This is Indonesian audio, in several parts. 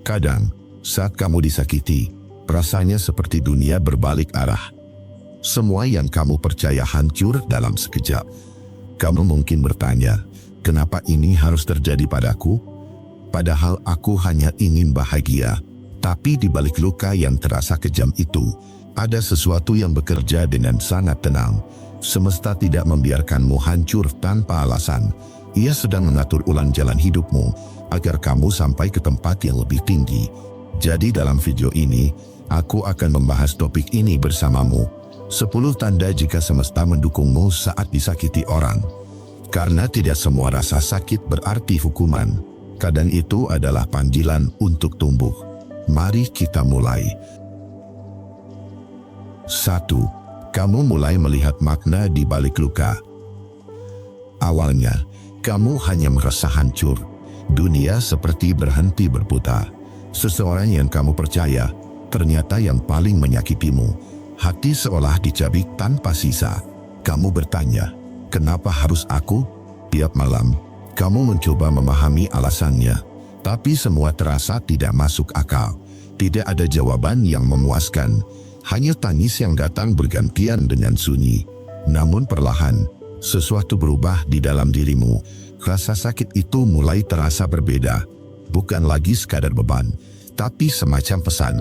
Kadang, saat kamu disakiti, rasanya seperti dunia berbalik arah. Semua yang kamu percaya hancur dalam sekejap. Kamu mungkin bertanya, kenapa ini harus terjadi padaku? Padahal aku hanya ingin bahagia. Tapi di balik luka yang terasa kejam itu, ada sesuatu yang bekerja dengan sangat tenang. Semesta tidak membiarkanmu hancur tanpa alasan. Ia sedang mengatur ulang jalan hidupmu agar kamu sampai ke tempat yang lebih tinggi. Jadi dalam video ini, aku akan membahas topik ini bersamamu. 10 tanda jika semesta mendukungmu saat disakiti orang. Karena tidak semua rasa sakit berarti hukuman. Kadang itu adalah panggilan untuk tumbuh. Mari kita mulai. 1. Kamu mulai melihat makna di balik luka. Awalnya, kamu hanya merasa hancur. Dunia seperti berhenti berputar. Seseorang yang kamu percaya, ternyata yang paling menyakitimu. Hati seolah dicabik tanpa sisa. Kamu bertanya, kenapa harus aku? Tiap malam, kamu mencoba memahami alasannya. Tapi semua terasa tidak masuk akal. Tidak ada jawaban yang memuaskan. Hanya tangis yang datang bergantian dengan sunyi. Namun perlahan, sesuatu berubah di dalam dirimu. Rasa sakit itu mulai terasa berbeda. Bukan lagi sekadar beban, tapi semacam pesan.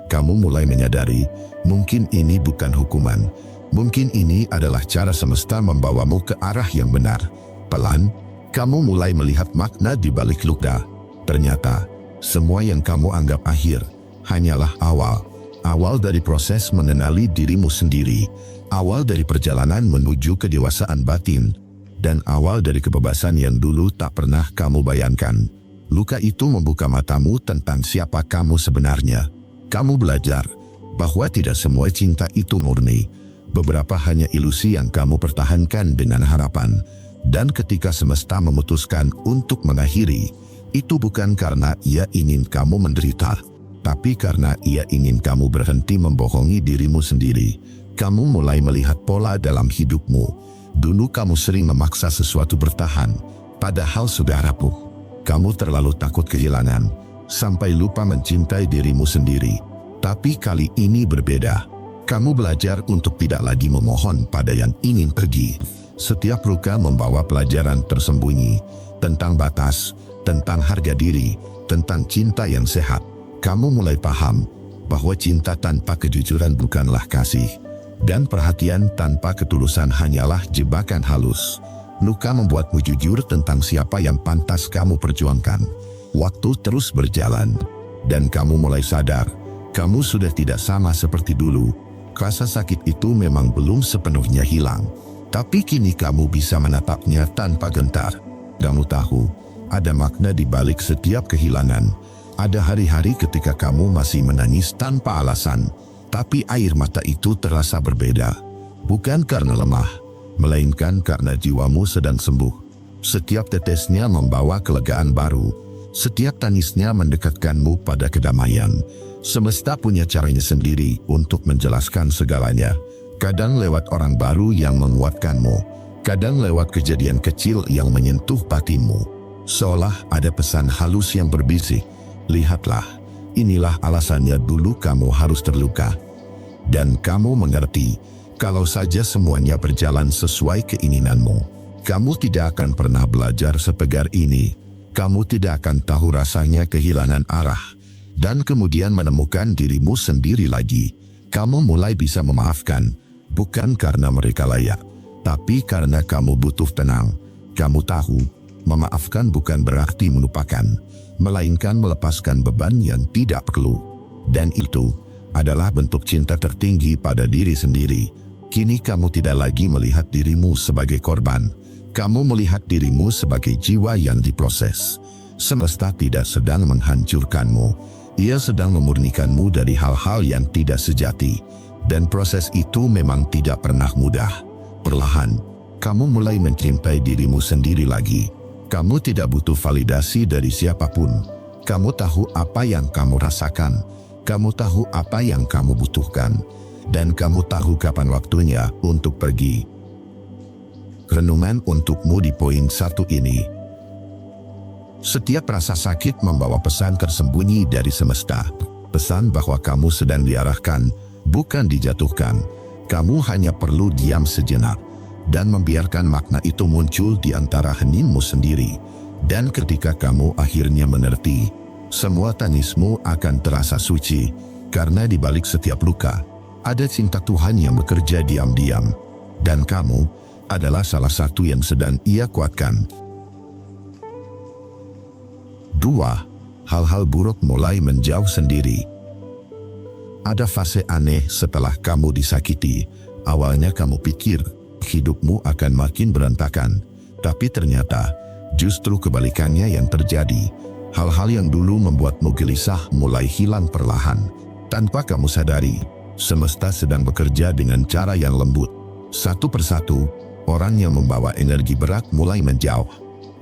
Kamu mulai menyadari, mungkin ini bukan hukuman. Mungkin ini adalah cara semesta membawamu ke arah yang benar. Pelan, kamu mulai melihat makna di balik luka. Ternyata, semua yang kamu anggap akhir, hanyalah awal. Awal dari proses mengenali dirimu sendiri, awal dari perjalanan menuju kedewasaan batin, dan awal dari kebebasan yang dulu tak pernah kamu bayangkan. Luka itu membuka matamu tentang siapa kamu sebenarnya. Kamu belajar bahwa tidak semua cinta itu murni. Beberapa hanya ilusi yang kamu pertahankan dengan harapan. Dan ketika semesta memutuskan untuk mengakhiri, itu bukan karena ia ingin kamu menderita, tapi karena ia ingin kamu berhenti membohongi dirimu sendiri. Kamu mulai melihat pola dalam hidupmu. Dulu kamu sering memaksa sesuatu bertahan, padahal sudah rapuh. Kamu terlalu takut kehilangan, sampai lupa mencintai dirimu sendiri. Tapi kali ini berbeda. Kamu belajar untuk tidak lagi memohon pada yang ingin pergi. Setiap luka membawa pelajaran tersembunyi tentang batas, tentang harga diri, tentang cinta yang sehat. Kamu mulai paham bahwa cinta tanpa kejujuran bukanlah kasih, dan perhatian tanpa ketulusan hanyalah jebakan halus. Luka membuatmu jujur tentang siapa yang pantas kamu perjuangkan. Waktu terus berjalan, dan kamu mulai sadar, kamu sudah tidak sama seperti dulu. Rasa sakit itu memang belum sepenuhnya hilang, tapi kini kamu bisa menatapnya tanpa gentar. Kamu tahu, ada makna di balik setiap kehilangan. Ada hari-hari ketika kamu masih menangis tanpa alasan, tapi air mata itu terasa berbeda. Bukan karena lemah, melainkan karena jiwamu sedang sembuh. Setiap tetesnya membawa kelegaan baru. Setiap tangisnya mendekatkanmu pada kedamaian. Semesta punya caranya sendiri untuk menjelaskan segalanya. Kadang lewat orang baru yang menguatkanmu. Kadang lewat kejadian kecil yang menyentuh batinmu. Seolah ada pesan halus yang berbisik. Lihatlah, inilah alasannya dulu kamu harus terluka. Dan kamu mengerti, kalau saja semuanya berjalan sesuai keinginanmu, kamu tidak akan pernah belajar sepegar ini. Kamu tidak akan tahu rasanya kehilangan arah. Dan kemudian menemukan dirimu sendiri lagi. Kamu mulai bisa memaafkan, bukan karena mereka layak, tapi karena kamu butuh tenang. Kamu tahu, memaafkan bukan berarti melupakan, melainkan melepaskan beban yang tidak perlu. Dan itu adalah bentuk cinta tertinggi pada diri sendiri. Kini kamu tidak lagi melihat dirimu sebagai korban. Kamu melihat dirimu sebagai jiwa yang diproses. Semesta tidak sedang menghancurkanmu. Ia sedang memurnikanmu dari hal-hal yang tidak sejati. Dan proses itu memang tidak pernah mudah. Perlahan, kamu mulai mencintai dirimu sendiri lagi. Kamu tidak butuh validasi dari siapapun. Kamu tahu apa yang kamu rasakan. Kamu tahu apa yang kamu butuhkan. Dan kamu tahu kapan waktunya untuk pergi. Renungan untukmu di poin 1 ini. Setiap rasa sakit membawa pesan tersembunyi dari semesta. Pesan bahwa kamu sedang diarahkan, bukan dijatuhkan. Kamu hanya perlu diam sejenak dan membiarkan makna itu muncul di antara heningmu sendiri. Dan ketika kamu akhirnya mengerti, semua tangismu akan terasa suci, karena di balik setiap luka, ada cinta Tuhan yang bekerja diam-diam. Dan kamu adalah salah satu yang sedang Ia kuatkan. 2. Hal-hal buruk mulai menjauh sendiri. Ada fase aneh setelah kamu disakiti. Awalnya kamu pikir hidupmu akan makin berantakan, tapi ternyata justru kebalikannya yang terjadi. Hal-hal yang dulu membuatmu gelisah mulai hilang perlahan. Tanpa kamu sadari, semesta sedang bekerja dengan cara yang lembut. Satu persatu, orang yang membawa energi berat mulai menjauh.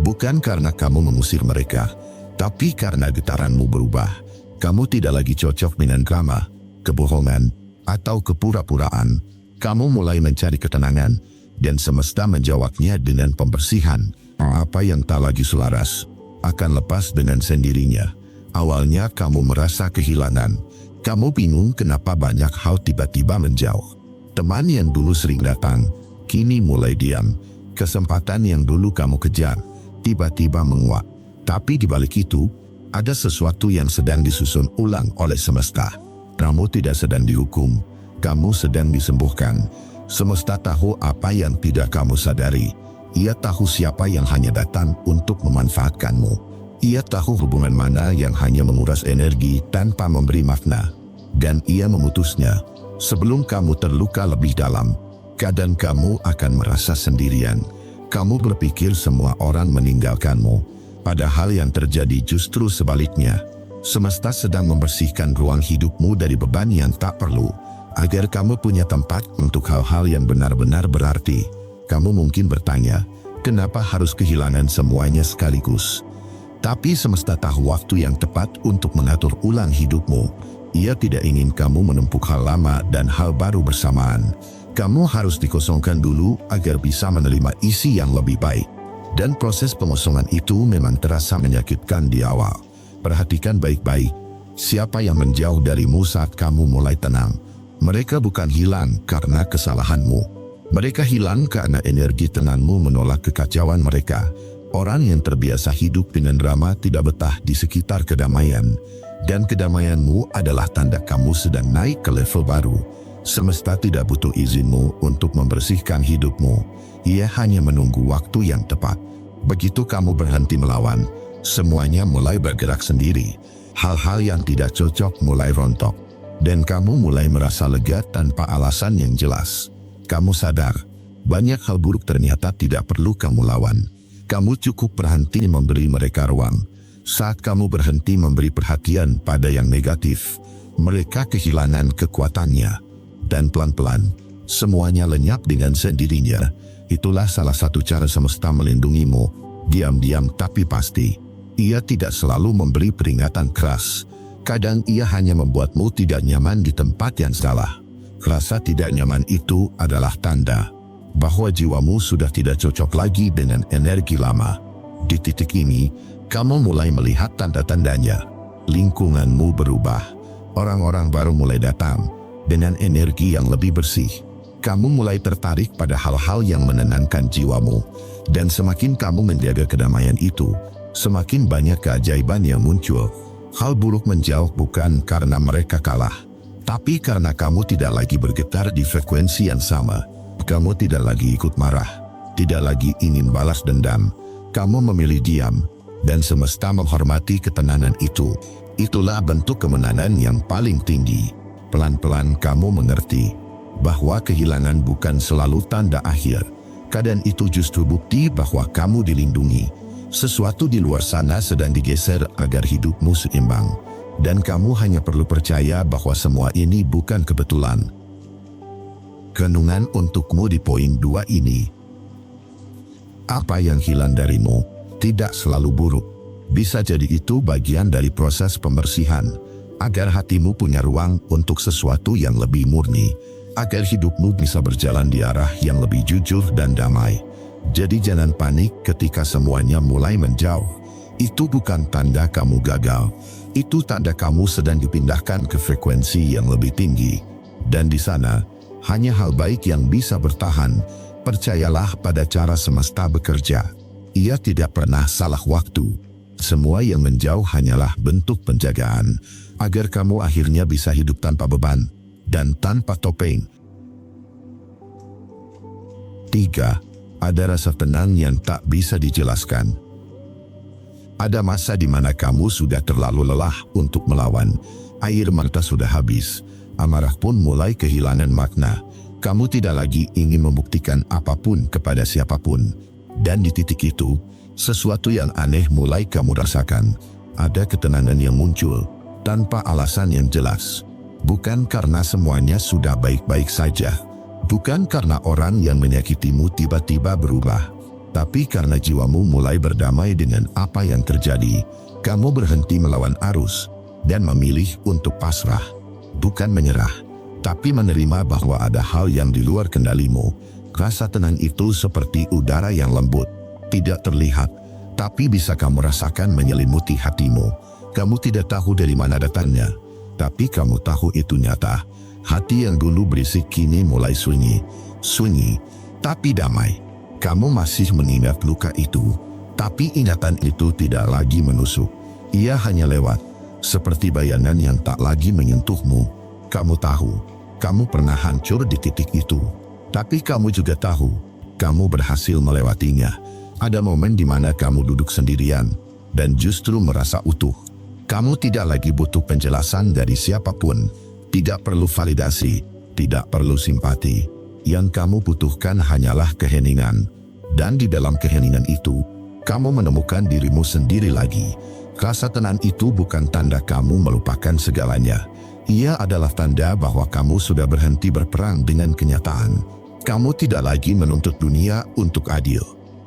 Bukan karena kamu mengusir mereka, tapi karena getaranmu berubah. Kamu tidak lagi cocok dengan drama, kebohongan, atau kepura-puraan. Kamu mulai mencari ketenangan, dan semesta menjawabnya dengan pembersihan. Apa yang tak lagi selaras akan lepas dengan sendirinya. Awalnya kamu merasa kehilangan. Kamu bingung kenapa banyak hal tiba-tiba menjauh. Teman yang dulu sering datang, kini mulai diam. Kesempatan yang dulu kamu kejar, tiba-tiba menguap. Tapi di balik itu, ada sesuatu yang sedang disusun ulang oleh semesta. Kamu tidak sedang dihukum, kamu sedang disembuhkan. Semesta tahu apa yang tidak kamu sadari. Ia tahu siapa yang hanya datang untuk memanfaatkanmu. Ia tahu hubungan mana yang hanya menguras energi tanpa memberi makna. Dan Ia memutusnya sebelum kamu terluka lebih dalam. Kadang kamu akan merasa sendirian. Kamu berpikir semua orang meninggalkanmu. Padahal yang terjadi justru sebaliknya. Semesta sedang membersihkan ruang hidupmu dari beban yang tak perlu, agar kamu punya tempat untuk hal-hal yang benar-benar berarti. Kamu mungkin bertanya, kenapa harus kehilangan semuanya sekaligus? Tapi semesta tahu waktu yang tepat untuk mengatur ulang hidupmu. Ia tidak ingin kamu menumpuk hal lama dan hal baru bersamaan. Kamu harus dikosongkan dulu agar bisa menerima isi yang lebih baik. Dan proses pengosongan itu memang terasa menyakitkan di awal. Perhatikan baik-baik, siapa yang menjauh darimu saat kamu mulai tenang. Mereka bukan hilang karena kesalahanmu. Mereka hilang karena energi tenangmu menolak kekacauan mereka. Orang yang terbiasa hidup dengan drama tidak betah di sekitar kedamaian. Dan kedamaianmu adalah tanda kamu sedang naik ke level baru. Semesta tidak butuh izinmu untuk membersihkan hidupmu. Ia hanya menunggu waktu yang tepat. Begitu kamu berhenti melawan, semuanya mulai bergerak sendiri. Hal-hal yang tidak cocok mulai rontok. Dan kamu mulai merasa lega tanpa alasan yang jelas. Kamu sadar, banyak hal buruk ternyata tidak perlu kamu lawan. Kamu cukup berhenti memberi mereka ruang. Saat kamu berhenti memberi perhatian pada yang negatif, mereka kehilangan kekuatannya. Dan pelan-pelan, semuanya lenyap dengan sendirinya. Itulah salah satu cara semesta melindungimu, diam-diam tapi pasti. Ia tidak selalu memberi peringatan keras. Kadang ia hanya membuatmu tidak nyaman di tempat yang salah. Rasa tidak nyaman itu adalah tanda bahwa jiwamu sudah tidak cocok lagi dengan energi lama. Di titik ini, kamu mulai melihat tanda-tandanya. Lingkunganmu berubah. Orang-orang baru mulai datang dengan energi yang lebih bersih. Kamu mulai tertarik pada hal-hal yang menenangkan jiwamu. Dan semakin kamu menjaga kedamaian itu, semakin banyak keajaiban yang muncul. Hal buruk menjauh bukan karena mereka kalah, tapi karena kamu tidak lagi bergetar di frekuensi yang sama. Kamu tidak lagi ikut marah, tidak lagi ingin balas dendam. Kamu memilih diam, dan semesta menghormati ketenangan itu. Itulah bentuk kemenangan yang paling tinggi. Pelan-pelan kamu mengerti bahwa kehilangan bukan selalu tanda akhir. Kadang itu justru bukti bahwa kamu dilindungi. Sesuatu di luar sana sedang digeser agar hidupmu seimbang. Dan kamu hanya perlu percaya bahwa semua ini bukan kebetulan. Renungan untukmu di poin 2 ini. Apa yang hilang darimu tidak selalu buruk. Bisa jadi itu bagian dari proses pembersihan, agar hatimu punya ruang untuk sesuatu yang lebih murni, agar hidupmu bisa berjalan di arah yang lebih jujur dan damai. Jadi jangan panik ketika semuanya mulai menjauh. Itu bukan tanda kamu gagal. Itu tanda kamu sedang dipindahkan ke frekuensi yang lebih tinggi. Dan di sana, hanya hal baik yang bisa bertahan. Percayalah pada cara semesta bekerja. Ia tidak pernah salah waktu. Semua yang menjauh hanyalah bentuk penjagaan, agar kamu akhirnya bisa hidup tanpa beban dan tanpa topeng. 3. Ada rasa tenang yang tak bisa dijelaskan. Ada masa di mana kamu sudah terlalu lelah untuk melawan. Air mata sudah habis. Amarah pun mulai kehilangan makna. Kamu tidak lagi ingin membuktikan apapun kepada siapapun. Dan di titik itu, sesuatu yang aneh mulai kamu rasakan. Ada ketenangan yang muncul tanpa alasan yang jelas. Bukan karena semuanya sudah baik-baik saja. Bukan karena orang yang menyakitimu tiba-tiba berubah. Tapi karena jiwamu mulai berdamai dengan apa yang terjadi. Kamu berhenti melawan arus dan memilih untuk pasrah. Bukan menyerah, tapi menerima bahwa ada hal yang di luar kendalimu. Rasa tenang itu seperti udara yang lembut. Tidak terlihat, tapi bisa kamu rasakan menyelimuti hatimu. Kamu tidak tahu dari mana datangnya, tapi kamu tahu itu nyata. Hati yang dulu berisik kini mulai sunyi. Sunyi, tapi damai. Kamu masih mengingat luka itu, tapi ingatan itu tidak lagi menusuk. Ia hanya lewat, seperti bayangan yang tak lagi menyentuhmu. Kamu tahu, kamu pernah hancur di titik itu. Tapi kamu juga tahu, kamu berhasil melewatinya. Ada momen di mana kamu duduk sendirian, dan justru merasa utuh. Kamu tidak lagi butuh penjelasan dari siapapun. Tidak perlu validasi, tidak perlu simpati. Yang kamu butuhkan hanyalah keheningan. Dan di dalam keheningan itu, kamu menemukan dirimu sendiri lagi. Rasa tenang itu bukan tanda kamu melupakan segalanya. Ia adalah tanda bahwa kamu sudah berhenti berperang dengan kenyataan. Kamu tidak lagi menuntut dunia untuk adil.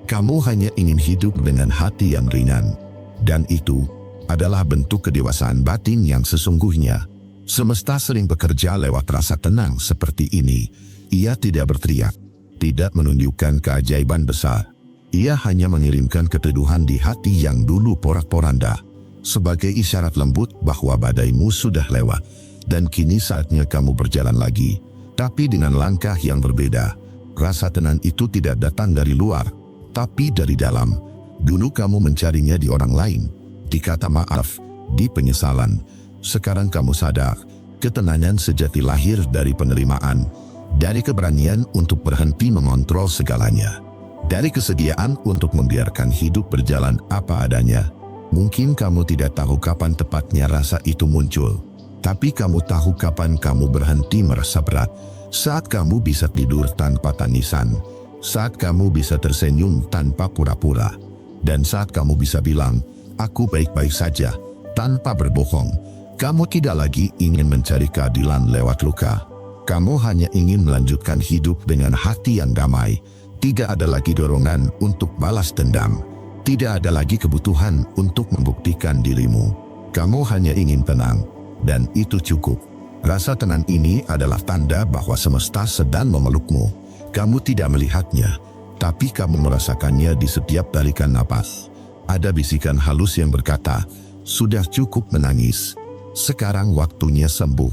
Kamu hanya ingin hidup dengan hati yang ringan. Dan itu adalah bentuk kedewasaan batin yang sesungguhnya. Semesta sering bekerja lewat rasa tenang seperti ini. Ia tidak berteriak, tidak menunjukkan keajaiban besar. Ia hanya mengirimkan keteduhan di hati yang dulu porak-poranda, sebagai isyarat lembut bahwa badaimu sudah lewat, dan kini saatnya kamu berjalan lagi, tapi dengan langkah yang berbeda. Rasa tenang itu tidak datang dari luar, tapi dari dalam. Dulu kamu mencarinya di orang lain, di kata maaf, di penyesalan. Sekarang kamu sadar, ketenangan sejati lahir dari penerimaan, dari keberanian untuk berhenti mengontrol segalanya, dari kesediaan untuk membiarkan hidup berjalan apa adanya. Mungkin kamu tidak tahu kapan tepatnya rasa itu muncul, tapi kamu tahu kapan kamu berhenti merasa berat. Saat kamu bisa tidur tanpa tangisan, saat kamu bisa tersenyum tanpa pura-pura, dan saat kamu bisa bilang, "Aku baik-baik saja," tanpa berbohong. Kamu tidak lagi ingin mencari keadilan lewat luka. Kamu hanya ingin melanjutkan hidup dengan hati yang damai. Tidak ada lagi dorongan untuk balas dendam. Tidak ada lagi kebutuhan untuk membuktikan dirimu. Kamu hanya ingin tenang, dan itu cukup. Rasa tenang ini adalah tanda bahwa semesta sedang memelukmu. Kamu tidak melihatnya, tapi kamu merasakannya di setiap tarikan napas. Ada bisikan halus yang berkata, "Sudah cukup menangis. Sekarang waktunya sembuh."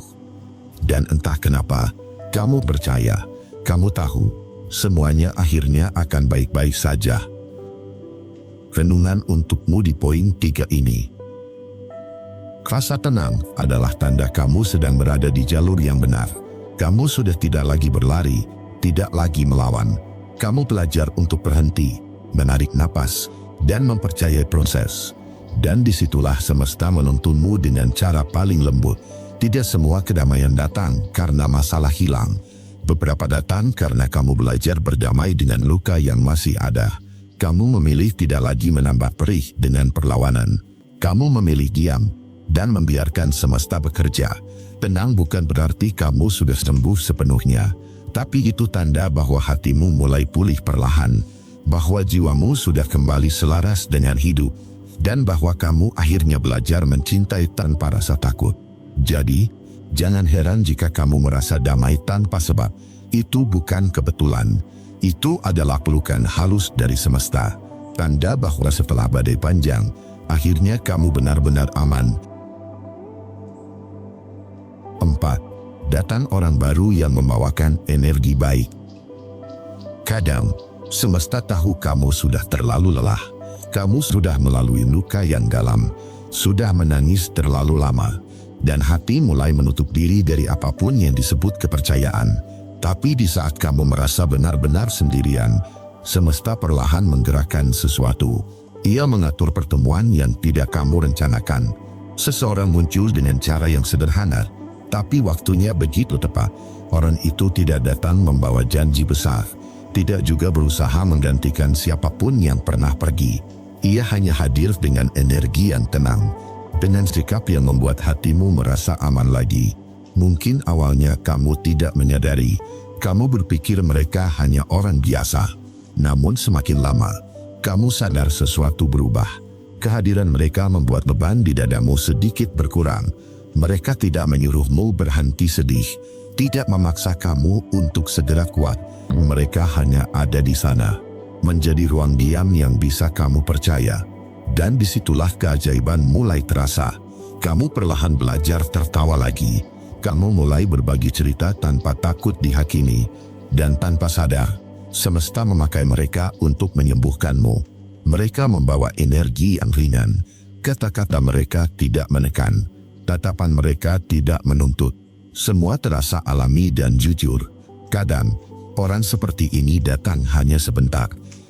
Dan entah kenapa, kamu percaya, kamu tahu, semuanya akhirnya akan baik-baik saja. Renungan untukmu di poin 3 ini. Rasa tenang adalah tanda kamu sedang berada di jalur yang benar. Kamu sudah tidak lagi berlari, tidak lagi melawan. Kamu belajar untuk berhenti, menarik napas, dan mempercayai proses. Dan disitulah semesta menuntunmu dengan cara paling lembut. Tidak semua kedamaian datang karena masalah hilang. Beberapa datang karena kamu belajar berdamai dengan luka yang masih ada. Kamu memilih tidak lagi menambah perih dengan perlawanan. Kamu memilih diam dan membiarkan semesta bekerja. Tenang bukan berarti kamu sudah sembuh sepenuhnya, tapi itu tanda bahwa hatimu mulai pulih perlahan, bahwa jiwamu sudah kembali selaras dengan hidup, dan bahwa kamu akhirnya belajar mencintai tanpa rasa takut. Jadi, jangan heran jika kamu merasa damai tanpa sebab. Itu bukan kebetulan. Itu adalah pelukan halus dari semesta. Tanda bahwa setelah badai panjang, Akhirnya kamu benar-benar aman. 4. Datang orang baru yang membawakan energi baik. Kadang, semesta tahu kamu sudah terlalu lelah. Kamu sudah melalui luka yang dalam, sudah menangis terlalu lama, dan hati mulai menutup diri dari apapun yang disebut kepercayaan. Tapi di saat kamu merasa benar-benar sendirian, semesta perlahan menggerakkan sesuatu. Ia mengatur pertemuan yang tidak kamu rencanakan. Seseorang muncul dengan cara yang sederhana, tapi waktunya begitu tepat. Orang itu tidak datang membawa janji besar, tidak juga berusaha menggantikan siapapun yang pernah pergi. Ia hanya hadir dengan energi yang tenang, dengan sikap yang membuat hatimu merasa aman lagi. Mungkin awalnya kamu tidak menyadari, kamu berpikir mereka hanya orang biasa. Namun semakin lama, kamu sadar sesuatu berubah. Kehadiran mereka membuat beban di dadamu sedikit berkurang. Mereka tidak menyuruhmu berhenti sedih, tidak memaksa kamu untuk segera kuat. Mereka hanya ada di sana, menjadi ruang diam yang bisa kamu percaya. Dan disitulah keajaiban mulai terasa. Kamu perlahan belajar tertawa lagi. Kamu mulai berbagi cerita tanpa takut dihakimi. Dan tanpa sadar, semesta memakai mereka untuk menyembuhkanmu. Mereka membawa energi yang ringan. Kata-kata mereka tidak menekan. Tatapan mereka tidak menuntut. Semua terasa alami dan jujur. Kadang, orang seperti ini datang hanya sebentar.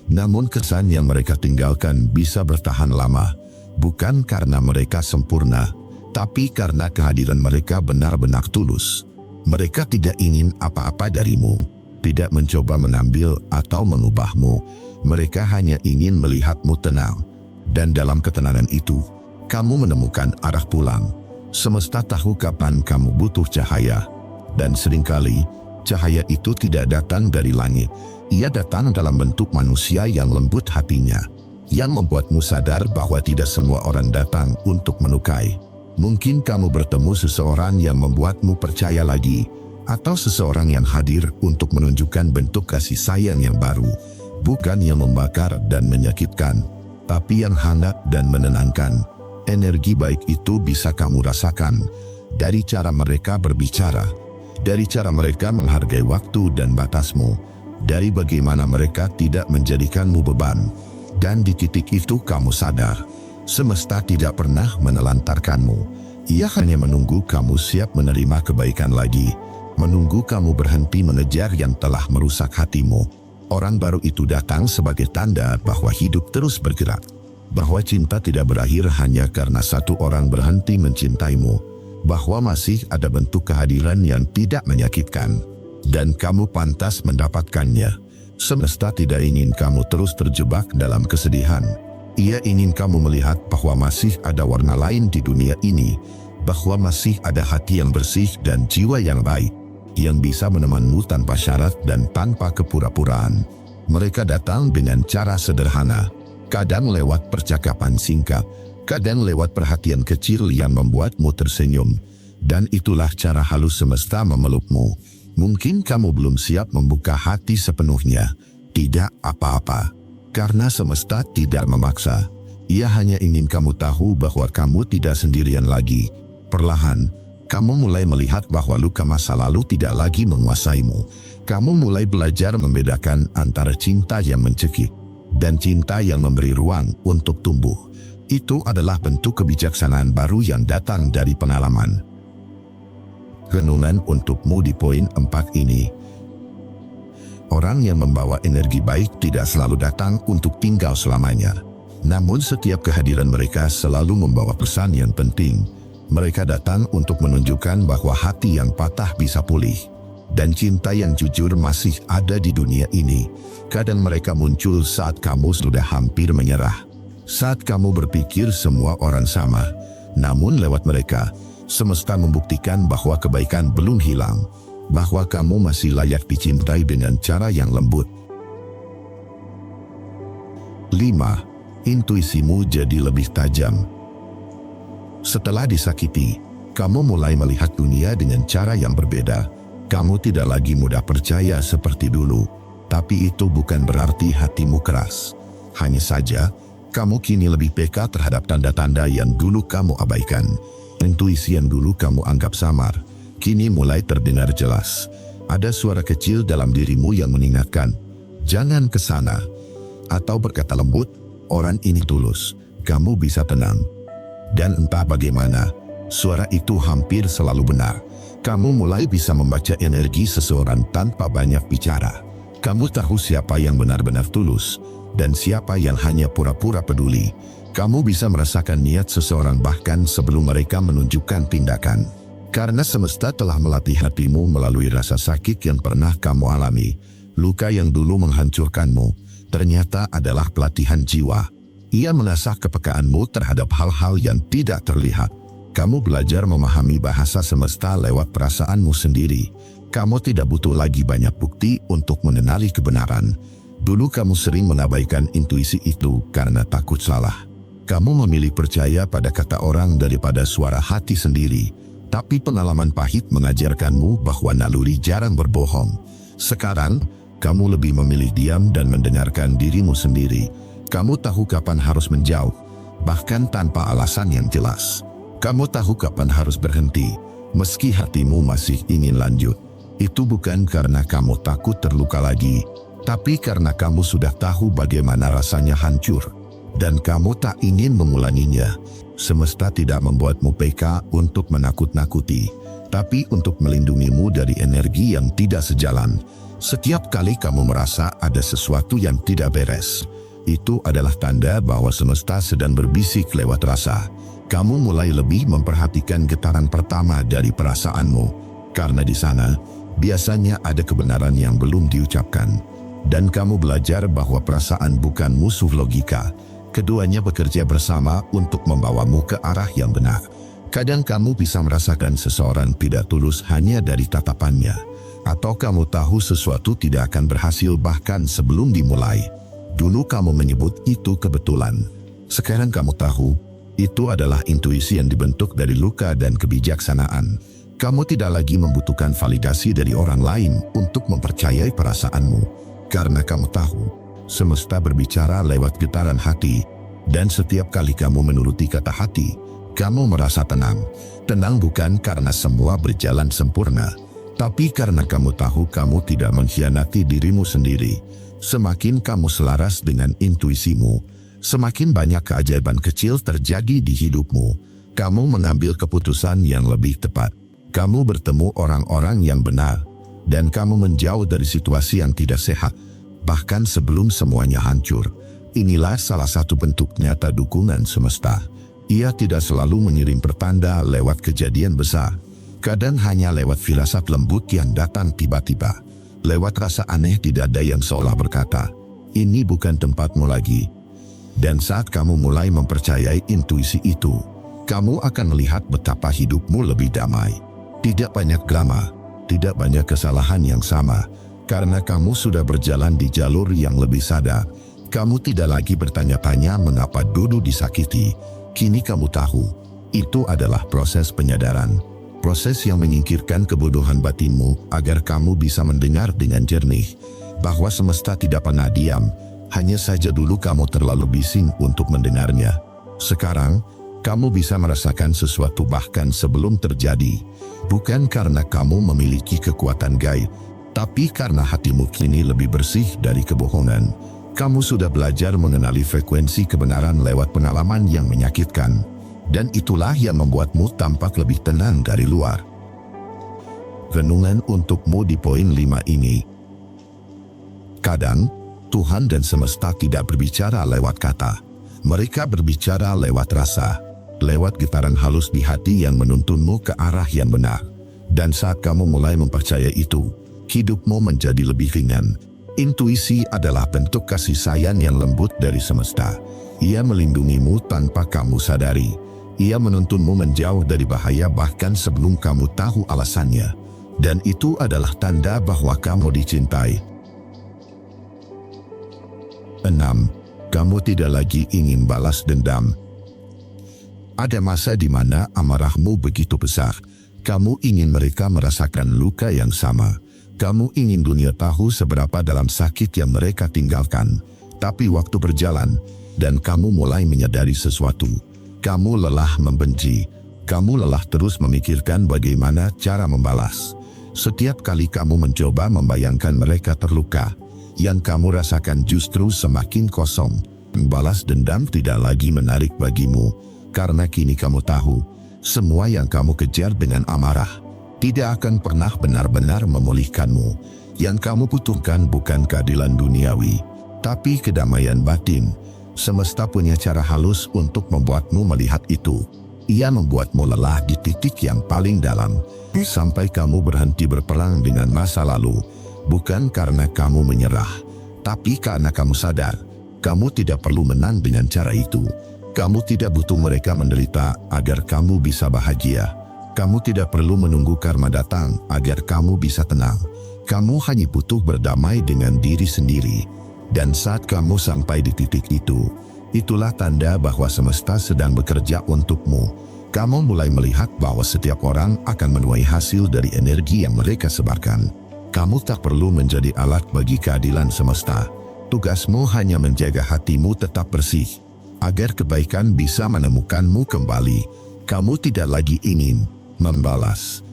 Namun kesan yang mereka tinggalkan bisa bertahan lama. Bukan karena mereka sempurna, tapi karena kehadiran mereka benar-benar tulus. Mereka tidak ingin apa-apa darimu, tidak mencoba menambil atau mengubahmu. Mereka hanya ingin melihatmu tenang. Dan dalam ketenangan itu, kamu menemukan arah pulang. Semesta tahu kapan kamu butuh cahaya. Dan seringkali, cahaya itu tidak datang dari langit. Ia datang dalam bentuk manusia yang lembut hatinya, yang membuatmu sadar bahwa tidak semua orang datang untuk melukai. Mungkin kamu bertemu seseorang yang membuatmu percaya lagi, atau seseorang yang hadir untuk menunjukkan bentuk kasih sayang yang baru, bukan yang membakar dan menyakitkan, tapi yang hangat dan menenangkan. Energi baik itu bisa kamu rasakan dari cara mereka berbicara, dari cara mereka menghargai waktu dan batasmu, dari bagaimana mereka tidak menjadikanmu beban. Dan di titik itu kamu sadar, semesta tidak pernah menelantarkanmu. Ia hanya menunggu kamu siap menerima kebaikan lagi, menunggu kamu berhenti mengejar yang telah merusak hatimu. Orang baru itu datang sebagai tanda bahwa hidup terus bergerak, bahwa cinta tidak berakhir hanya karena satu orang berhenti mencintaimu, bahwa masih ada bentuk kehadiran yang tidak menyakitkan, dan kamu pantas mendapatkannya. Semesta tidak ingin kamu terus terjebak dalam kesedihan. Ia ingin kamu melihat bahwa masih ada warna lain di dunia ini, bahwa masih ada hati yang bersih dan jiwa yang baik, yang bisa menemanmu tanpa syarat dan tanpa kepura-puraan. Mereka datang dengan cara sederhana, kadang lewat percakapan singkat, kadang lewat perhatian kecil yang membuatmu tersenyum. Dan itulah cara halus semesta memelukmu. Mungkin kamu belum siap membuka hati sepenuhnya. Tidak apa-apa, karena semesta tidak memaksa. Ia hanya ingin kamu tahu bahwa kamu tidak sendirian lagi. Perlahan, kamu mulai melihat bahwa luka masa lalu tidak lagi menguasaimu. Kamu mulai belajar membedakan antara cinta yang mencekik dan cinta yang memberi ruang untuk tumbuh. Itu adalah bentuk kebijaksanaan baru yang datang dari pengalaman. Renungan untukmu di poin 4 ini. Orang yang membawa energi baik tidak selalu datang untuk tinggal selamanya. Namun setiap kehadiran mereka selalu membawa pesan yang penting. Mereka datang untuk menunjukkan bahwa hati yang patah bisa pulih, dan cinta yang jujur masih ada di dunia ini. Kadang mereka muncul saat kamu sudah hampir menyerah, saat kamu berpikir semua orang sama. Namun lewat mereka, semesta membuktikan bahwa kebaikan belum hilang, bahwa kamu masih layak dicintai dengan cara yang lembut. 5. Intuisimu jadi lebih tajam. Setelah disakiti, kamu mulai melihat dunia dengan cara yang berbeda. Kamu tidak lagi mudah percaya seperti dulu, tapi itu bukan berarti hatimu keras. Hanya saja, Kamu kini lebih peka terhadap tanda-tanda yang dulu kamu abaikan. Intuisi yang dulu kamu anggap samar, kini mulai terdengar jelas. Ada suara kecil dalam dirimu yang mengingatkan, jangan ke sana. Atau berkata lembut, orang ini tulus, kamu bisa tenang. Dan entah bagaimana, suara itu hampir selalu benar. Kamu mulai bisa membaca energi seseorang tanpa banyak bicara. Kamu tahu siapa yang benar-benar tulus dan siapa yang hanya pura-pura peduli. Kamu bisa merasakan niat seseorang bahkan sebelum mereka menunjukkan tindakan. Karena semesta telah melatih hatimu melalui rasa sakit yang pernah kamu alami. Luka yang dulu menghancurkanmu ternyata adalah pelatihan jiwa. Ia menasah kepekaanmu terhadap hal-hal yang tidak terlihat. Kamu belajar memahami bahasa semesta lewat perasaanmu sendiri. Kamu tidak butuh lagi banyak bukti untuk mengenali kebenaran. Dulu kamu sering mengabaikan intuisi itu karena takut salah. Kamu memilih percaya pada kata orang daripada suara hati sendiri. Tapi pengalaman pahit mengajarkanmu bahwa naluri jarang berbohong. Sekarang, kamu lebih memilih diam dan mendengarkan dirimu sendiri. Kamu tahu kapan harus menjauh, bahkan tanpa alasan yang jelas. Kamu tahu kapan harus berhenti, meski hatimu masih ingin lanjut. Itu bukan karena kamu takut terluka lagi, tapi karena kamu sudah tahu bagaimana rasanya hancur, dan kamu tak ingin mengulanginya. Semesta tidak membuatmu peka untuk menakut-nakuti, tapi untuk melindungimu dari energi yang tidak sejalan. Setiap kali kamu merasa ada sesuatu yang tidak beres, itu adalah tanda bahwa semesta sedang berbisik lewat rasa. Kamu mulai lebih memperhatikan getaran pertama dari perasaanmu, karena di sana biasanya ada kebenaran yang belum diucapkan. Dan kamu belajar bahwa perasaan bukan musuh logika. Keduanya bekerja bersama untuk membawamu ke arah yang benar. Kadang kamu bisa merasakan seseorang tidak tulus hanya dari tatapannya. Atau kamu tahu sesuatu tidak akan berhasil bahkan sebelum dimulai. Dulu kamu menyebut itu kebetulan. Sekarang kamu tahu, itu adalah intuisi yang dibentuk dari luka dan kebijaksanaan. Kamu tidak lagi membutuhkan validasi dari orang lain untuk mempercayai perasaanmu. Karena kamu tahu, semesta berbicara lewat getaran hati, dan setiap kali kamu menuruti kata hati, kamu merasa tenang. Tenang bukan karena semua berjalan sempurna, tapi karena kamu tahu kamu tidak mengkhianati dirimu sendiri. Semakin kamu selaras dengan intuisimu, semakin banyak keajaiban kecil terjadi di hidupmu. Kamu mengambil keputusan yang lebih tepat. Kamu bertemu orang-orang yang benar, dan kamu menjauh dari situasi yang tidak sehat, bahkan sebelum semuanya hancur. Inilah salah satu bentuk nyata dukungan semesta. Ia tidak selalu mengirim pertanda lewat kejadian besar. Kadang hanya lewat firasat lembut yang datang tiba-tiba. Lewat rasa aneh di dada yang seolah berkata, ini bukan tempatmu lagi. Dan saat kamu mulai mempercayai intuisi itu, kamu akan melihat betapa hidupmu lebih damai. Tidak banyak drama, tidak banyak kesalahan yang sama, karena kamu sudah berjalan di jalur yang lebih sadar. Kamu tidak lagi bertanya-tanya mengapa dulu disakiti. Kini kamu tahu, itu adalah proses penyadaran. Proses yang menyingkirkan kebodohan batinmu agar kamu bisa mendengar dengan jernih bahwa semesta tidak pernah diam, hanya saja dulu kamu terlalu bising untuk mendengarnya. Sekarang, kamu bisa merasakan sesuatu bahkan sebelum terjadi, bukan karena kamu memiliki kekuatan gaib, tapi karena hatimu kini lebih bersih dari kebohongan. Kamu sudah belajar mengenali frekuensi kebenaran lewat pengalaman yang menyakitkan, dan itulah yang membuatmu tampak lebih tenang dari luar. Renungan untukmu di poin 5 ini. Kadang, Tuhan dan semesta tidak berbicara lewat kata. Mereka berbicara lewat rasa, lewat getaran halus di hati yang menuntunmu ke arah yang benar. Dan saat kamu mulai mempercayai itu, hidupmu menjadi lebih ringan. Intuisi adalah bentuk kasih sayang yang lembut dari semesta. Ia melindungimu tanpa kamu sadari. Ia menuntunmu menjauh dari bahaya bahkan sebelum kamu tahu alasannya. Dan itu adalah tanda bahwa kamu dicintai. 6. Kamu tidak lagi ingin balas dendam. Ada masa di mana amarahmu begitu besar. Kamu ingin mereka merasakan luka yang sama. Kamu ingin dunia tahu seberapa dalam sakit yang mereka tinggalkan. Tapi waktu berjalan, dan kamu mulai menyadari sesuatu. Kamu lelah membenci. Kamu lelah terus memikirkan bagaimana cara membalas. Setiap kali kamu mencoba membayangkan mereka terluka, yang kamu rasakan justru semakin kosong. Balas dendam tidak lagi menarik bagimu, karena kini kamu tahu, semua yang kamu kejar dengan amarah tidak akan pernah benar-benar memulihkanmu. Yang kamu butuhkan bukan keadilan duniawi, tapi kedamaian batin. Semesta punya cara halus untuk membuatmu melihat itu. Ia membuatmu lelah di titik yang paling dalam, sampai kamu berhenti berperang dengan masa lalu, bukan karena kamu menyerah, tapi karena kamu sadar, kamu tidak perlu menang dengan cara itu. Kamu tidak butuh mereka menderita agar kamu bisa bahagia. Kamu tidak perlu menunggu karma datang agar kamu bisa tenang. Kamu hanya butuh berdamai dengan diri sendiri. Dan saat kamu sampai di titik itu, itulah tanda bahwa semesta sedang bekerja untukmu. Kamu mulai melihat bahwa setiap orang akan menuai hasil dari energi yang mereka sebarkan. Kamu tak perlu menjadi alat bagi keadilan semesta. Tugasmu hanya menjaga hatimu tetap bersih, agar kebaikan bisa menemukanmu kembali. Kamu tidak lagi ingin membalas.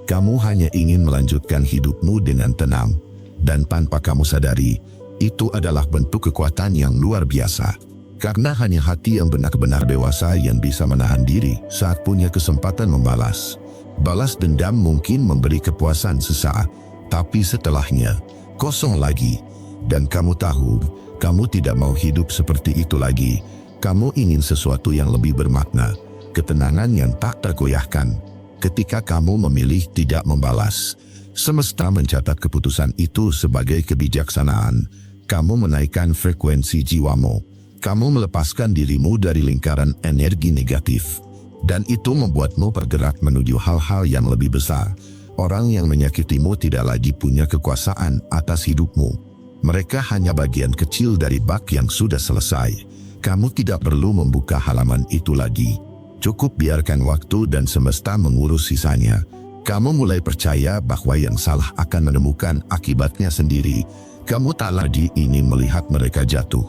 Kamu hanya ingin melanjutkan hidupmu dengan tenang. Dan tanpa kamu sadari, itu adalah bentuk kekuatan yang luar biasa. Karena hanya hati yang benar-benar dewasa yang bisa menahan diri saat punya kesempatan membalas. Balas dendam mungkin memberi kepuasan sesaat, tapi setelahnya, kosong lagi. Dan kamu tahu, kamu tidak mau hidup seperti itu lagi. Kamu ingin sesuatu yang lebih bermakna, ketenangan yang tak tergoyahkan. Ketika kamu memilih tidak membalas, semesta mencatat keputusan itu sebagai kebijaksanaan. Kamu menaikkan frekuensi jiwamu. Kamu melepaskan dirimu dari lingkaran energi negatif. Dan itu membuatmu bergerak menuju hal-hal yang lebih besar. Orang yang menyakitimu tidak lagi punya kekuasaan atas hidupmu. Mereka hanya bagian kecil dari bak yang sudah selesai. Kamu tidak perlu membuka halaman itu lagi. Cukup biarkan waktu dan semesta mengurus sisanya. Kamu mulai percaya bahwa yang salah akan menemukan akibatnya sendiri. Kamu tak lagi ingin melihat mereka jatuh.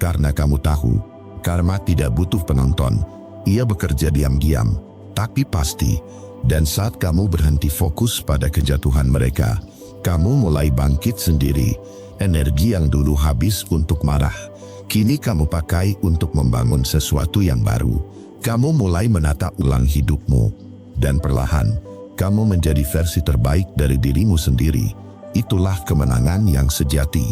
Karena kamu tahu, karma tidak butuh penonton. Ia bekerja diam-diam, tapi pasti. Dan saat kamu berhenti fokus pada kejatuhan mereka, kamu mulai bangkit sendiri. Energi yang dulu habis untuk marah, kini kamu pakai untuk membangun sesuatu yang baru. Kamu mulai menata ulang hidupmu. Dan perlahan, kamu menjadi versi terbaik dari dirimu sendiri. Itulah kemenangan yang sejati,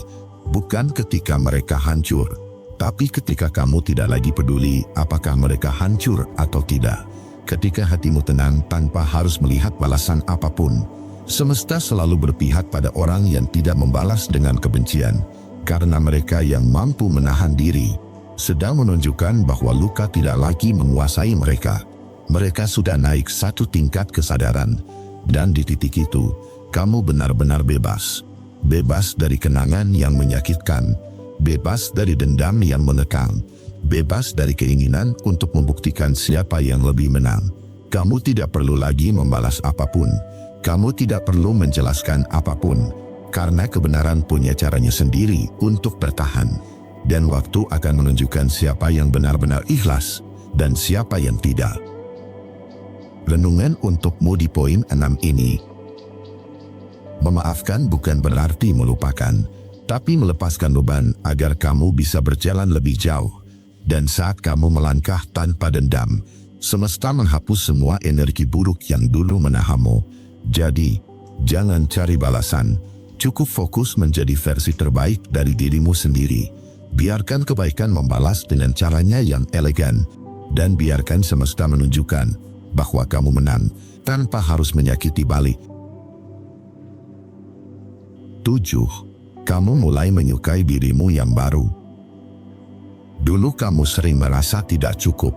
bukan ketika mereka hancur, tapi ketika kamu tidak lagi peduli apakah mereka hancur atau tidak. Ketika hatimu tenang tanpa harus melihat balasan apapun. Semesta selalu berpihak pada orang yang tidak membalas dengan kebencian, karena mereka yang mampu menahan diri sedang menunjukkan bahwa luka tidak lagi menguasai mereka. Mereka sudah naik satu tingkat kesadaran, dan di titik itu, kamu benar-benar bebas. Bebas dari kenangan yang menyakitkan, bebas dari dendam yang mengekang, bebas dari keinginan untuk membuktikan siapa yang lebih menang. Kamu tidak perlu lagi membalas apapun. Kamu tidak perlu menjelaskan apapun, karena kebenaran punya caranya sendiri untuk bertahan. Dan waktu akan menunjukkan siapa yang benar-benar ikhlas dan siapa yang tidak. Renungan untukmu di poin 6 ini. Memaafkan bukan berarti melupakan, tapi melepaskan beban agar kamu bisa berjalan lebih jauh. Dan saat kamu melangkah tanpa dendam, semesta menghapus semua energi buruk yang dulu menahanmu. Jadi, jangan cari balasan. Cukup fokus menjadi versi terbaik dari dirimu sendiri. Biarkan kebaikan membalas dengan caranya yang elegan. Dan biarkan semesta menunjukkan bahwa kamu menang tanpa harus menyakiti balik. 7. Kamu mulai menyukai dirimu yang baru. Dulu kamu sering merasa tidak cukup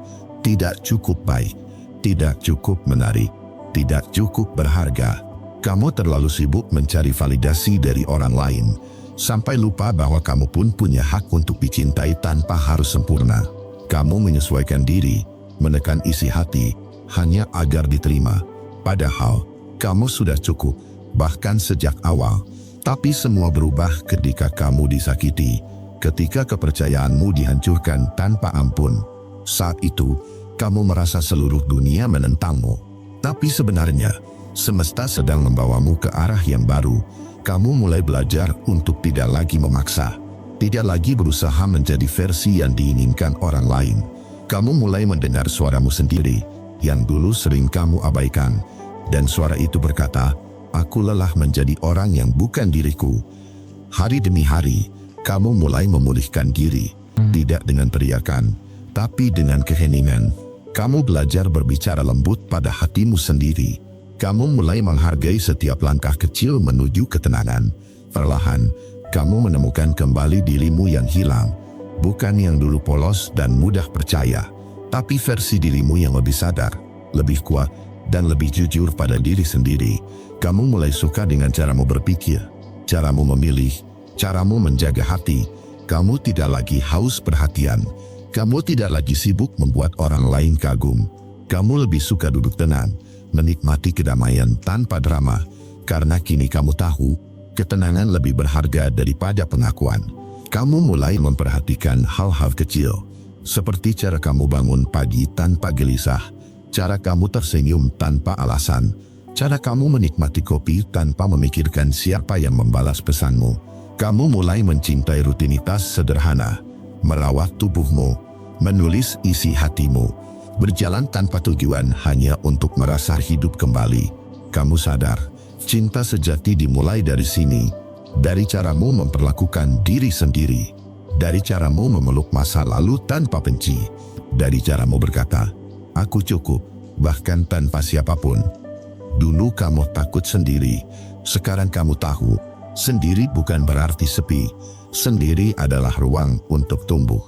baik, tidak cukup menarik, tidak cukup berharga. Kamu terlalu sibuk mencari validasi dari orang lain, sampai lupa bahwa kamu pun punya hak untuk dicintai tanpa harus sempurna. Kamu menyesuaikan diri, menekan isi hati, hanya agar diterima. Padahal, kamu sudah cukup, bahkan sejak awal. Tapi semua berubah ketika kamu disakiti. ketika kepercayaanmu dihancurkan tanpa ampun. Saat itu, kamu merasa seluruh dunia menentangmu. Tapi sebenarnya, semesta sedang membawamu ke arah yang baru. Kamu mulai belajar untuk tidak lagi memaksa, tidak lagi berusaha menjadi versi yang diinginkan orang lain. Kamu mulai mendengar suaramu sendiri, yang dulu sering kamu abaikan. Dan suara itu berkata, "Aku lelah menjadi orang yang bukan diriku." Hari demi hari, kamu mulai memulihkan diri, tidak dengan teriakan, tapi dengan keheningan. Kamu belajar berbicara lembut pada hatimu sendiri. Kamu mulai menghargai setiap langkah kecil menuju ketenangan. Perlahan, kamu menemukan kembali dirimu yang hilang. Bukan yang dulu polos dan mudah percaya, tapi versi dirimu yang lebih sadar, lebih kuat, dan lebih jujur pada diri sendiri. Kamu mulai suka dengan caramu berpikir, caramu memilih, caramu menjaga hati. Kamu tidak lagi haus perhatian. Kamu tidak lagi sibuk membuat orang lain kagum. Kamu lebih suka duduk tenang, menikmati kedamaian tanpa drama, karena kini kamu tahu, ketenangan lebih berharga daripada pengakuan. Kamu mulai memperhatikan hal-hal kecil, seperti cara kamu bangun pagi tanpa gelisah, cara kamu tersenyum tanpa alasan, cara kamu menikmati kopi tanpa memikirkan siapa yang membalas pesanmu. Kamu mulai mencintai rutinitas sederhana, merawat tubuhmu, menulis isi hatimu, berjalan tanpa tujuan hanya untuk merasa hidup kembali. Kamu sadar, cinta sejati dimulai dari sini. Dari caramu memperlakukan diri sendiri, dari caramu memeluk masa lalu tanpa benci, dari caramu berkata, "Aku cukup," bahkan tanpa siapapun. Dulu kamu takut sendiri, sekarang kamu tahu, sendiri bukan berarti sepi. Sendiri adalah ruang untuk tumbuh,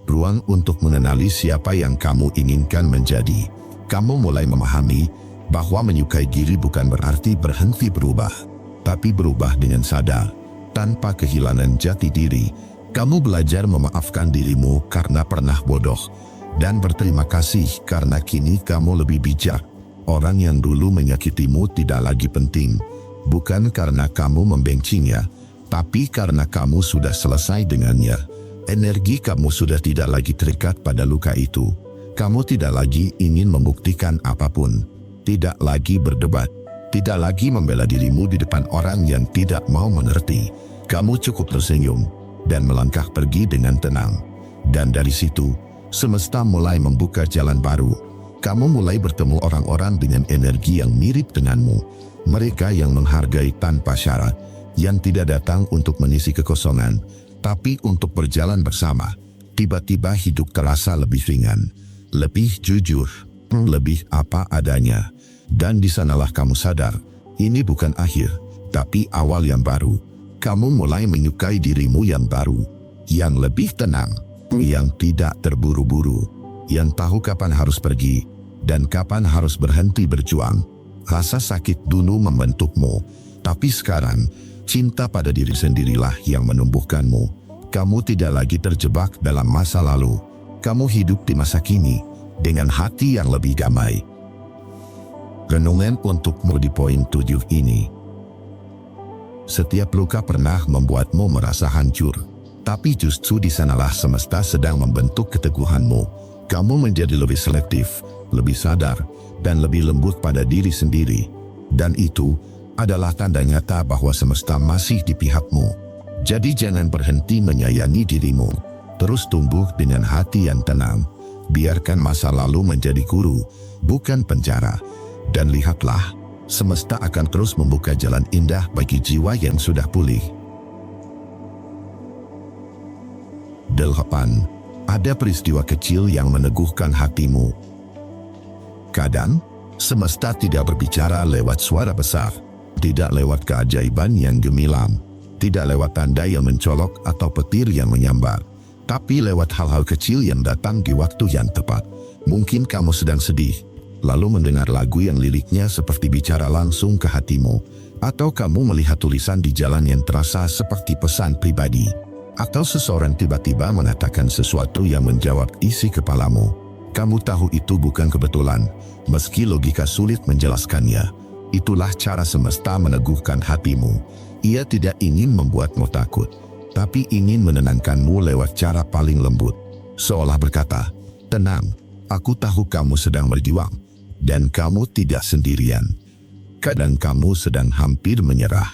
ruang untuk mengenali siapa yang kamu inginkan menjadi. Kamu mulai memahami bahwa menyukai diri bukan berarti berhenti berubah, tapi berubah dengan sadar, tanpa kehilangan jati diri. Kamu belajar memaafkan dirimu karena pernah bodoh, dan berterima kasih karena kini kamu lebih bijak. Orang yang dulu menyakitimu tidak lagi penting, bukan karena kamu membencinya, tapi karena kamu sudah selesai dengannya. Energi kamu sudah tidak lagi terikat pada luka itu. Kamu tidak lagi ingin membuktikan apapun, tidak lagi berdebat, tidak lagi membela dirimu di depan orang yang tidak mau mengerti. Kamu cukup tersenyum dan melangkah pergi dengan tenang. Dan dari situ, semesta mulai membuka jalan baru. Kamu mulai bertemu orang-orang dengan energi yang mirip denganmu. Mereka yang menghargai tanpa syarat, yang tidak datang untuk mengisi kekosongan, tapi untuk berjalan bersama. Tiba-tiba hidup terasa lebih ringan, lebih jujur, lebih apa adanya. Dan di sanalah kamu sadar, ini bukan akhir, tapi awal yang baru. Kamu mulai menyukai dirimu yang baru, yang lebih tenang, yang tidak terburu-buru, yang tahu kapan harus pergi, dan kapan harus berhenti berjuang. Rasa sakit dulu membentukmu, tapi sekarang, cinta pada diri sendirilah yang menumbuhkanmu. Kamu tidak lagi terjebak dalam masa lalu. Kamu hidup di masa kini, dengan hati yang lebih damai. Renungan untukmu di poin 7 ini. Setiap luka pernah membuatmu merasa hancur, tapi justru di sanalah semesta sedang membentuk keteguhanmu. Kamu menjadi lebih selektif, lebih sadar, dan lebih lembut pada diri sendiri. Dan itu adalah tanda nyata bahwa semesta masih di pihakmu. Jadi jangan berhenti menyayangi dirimu. Terus tumbuh dengan hati yang tenang. Biarkan masa lalu menjadi guru, bukan penjara. Dan lihatlah, semesta akan terus membuka jalan indah bagi jiwa yang sudah pulih. 8. Ada peristiwa kecil yang meneguhkan hatimu. Kadang, semesta tidak berbicara lewat suara besar, tidak lewat keajaiban yang gemilang, tidak lewat tanda yang mencolok atau petir yang menyambar, tapi lewat hal-hal kecil yang datang di waktu yang tepat. Mungkin kamu sedang sedih, lalu mendengar lagu yang liriknya seperti bicara langsung ke hatimu, atau kamu melihat tulisan di jalan yang terasa seperti pesan pribadi, atau seseorang tiba-tiba mengatakan sesuatu yang menjawab isi kepalamu. Kamu tahu itu bukan kebetulan, meski logika sulit menjelaskannya. Itulah cara semesta meneguhkan hatimu. Ia tidak ingin membuatmu takut. tapi ingin menenangkanmu lewat cara paling lembut. Seolah berkata, "Tenang, aku tahu kamu sedang berjuang, dan kamu tidak sendirian. Kadang kamu sedang hampir menyerah.